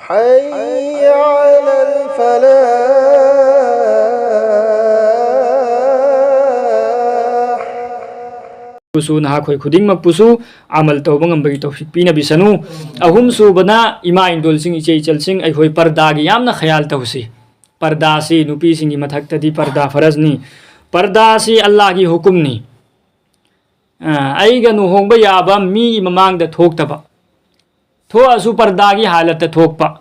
حي على الفلاح पुसु नहा खोई खुदिंग मक पुसु अमल तौब ngambagi tawfik pina bisanu ahum subana ima indol sing iche chal sing ai khoi parda gi yamna khayal tawsi parda si nupi singi mathak tadi parda faraz ni parda si allah gi hukum ni ai ga nu hongba yaba mi mamang da thok taba tho asu parda gi halat ta thok pa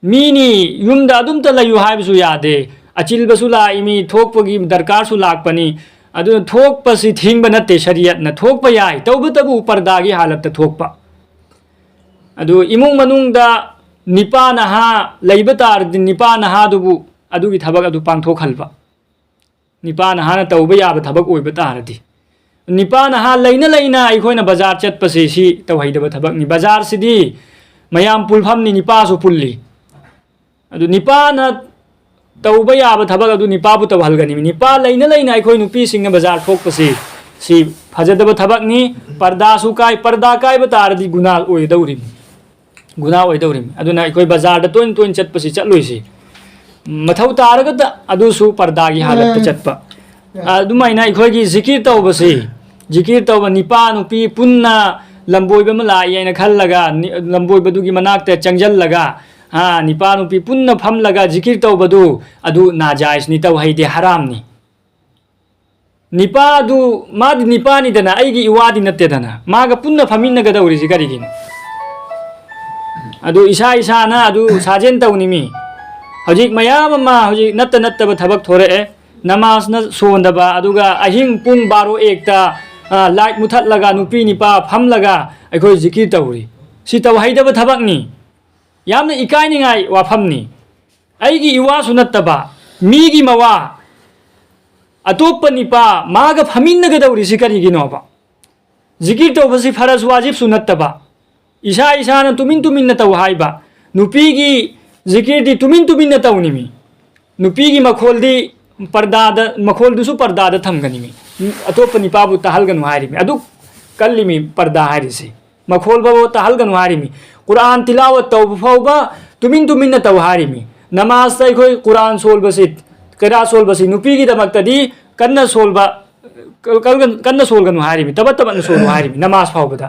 mi ni yum da adum ta layu hai su yade achil basu la imi thok pagi darkar su lak pani अदु थोक पसी thing बनते शरीयत न थोक प याय तौबु तबु पर्दा की हालत त थोक प अदु इमुंग मनुंग दा निपा नहा लैब तार निपा नहा दुबु अदु की थबक अदु पांगथोक हलबा निपा नहा न तौब याब थबक ओइब तारदि निपा नहा लैना लैना अइखोइना बाजार चत पसी सी तौहैदब थबक नि बाजार सिदि मयाम पुलफम नि निपा सु पुल्ली अदु निपा न तौब याब थबक अदु निपाबु तवहलगनि निपा लैना लैना अइखोइ नुपी सिंग बाजार थोकपसी सी फजदब थबक नि पर्दा सु काय पर्दा काय बतारदि गुना ओइदौरि गुना ओइदौरि अदुना अइखोइ बाजार द तोइन तोइन चतपसी चतलोइसी मथौ तारग त अदु सु पर्दा की हालत त चतप अदुमाइना अइखोइ की जिकिर तौबसी जिकिर तौब निपा नुपी पुन्ना लंबोइब म लाइयैना खल्लगा लंबोइबदुगी मनाक्ते चंगजल्लगा हाँ निपा नुपी पुन्ना फम लगा जिकिर तौबदु अदु नाजायज नि तौहैदे हराम नि निपा अदु मादि निपा नि दना आइगी इवादि नत्ते दना मागा पुन्ना फमिन गदौरि जि करिगिन अदु इसा इसा ना अदु साजेन तौनिमी हजिक मयाम मा हजिक नत्त नत्तब थबक थोरे नमाज न सोंदबा अदुगा अहिंग पुंग 12 1 ता लाइट मुथत लगा नुपी निपा फम लगा अखोइ जिकिर तौरि सि तौहैदब थबक नि यामना इकायनिंगाय वाफमनी आइगी इवा सुनत्तबा मीगी मवा अतोप निपा मागा फमिन्नगदौरि सिकरिगिनोबा जिकिर तौबसी फरज वाजिब सुनत्तबा इसा इसाना तुमिन तुमिन तौ हाइबा नुपीगी जिकिर दि तुमिन तुमिन तौनिमी नुपीगी मखोलदी पर्दाद मखोलदुसु पर्दाद थमगनिमी अतोप निपाबु तहलगनु हारिमी अदु कल्लिमी पर्दा हारिसी मखोल बाबो तहलगनु हारिमी कुरान तिलावत तौब फाउबा तुमिन तुमिन तौ हारिमी नमाज तै खोइ कुरान सोलबसी करा सोलबसी नुपी की दमक्तदी कन्न सोलबा कन्न सोलगनु हारिमी तब तब सोलु हारिमी नमाज फाउबदा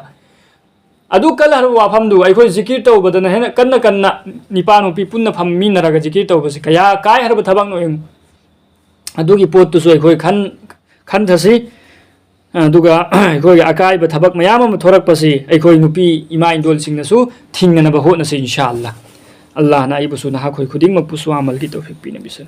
अदु कल हर वाफम दु अइखोइ जिकिर तौबदन हेन कन्न कन्न निपा नुपी पुन्न फमिनरगा जिकिर तौबसी कया काय हरब थबक नो एम अदुगी पोत्तुसु अइखोइ खनथसी अदुगा अइखोइ अकाइब थबक मयाम म थोरकपसी अइखोइ नुपी इमा इंदोल सिंगनसु थिंगनब होनसि इंशाअल्लाह अल्लाह ना आइबसु ना खoi khuding ma pusu amal ki tawfik pina bisan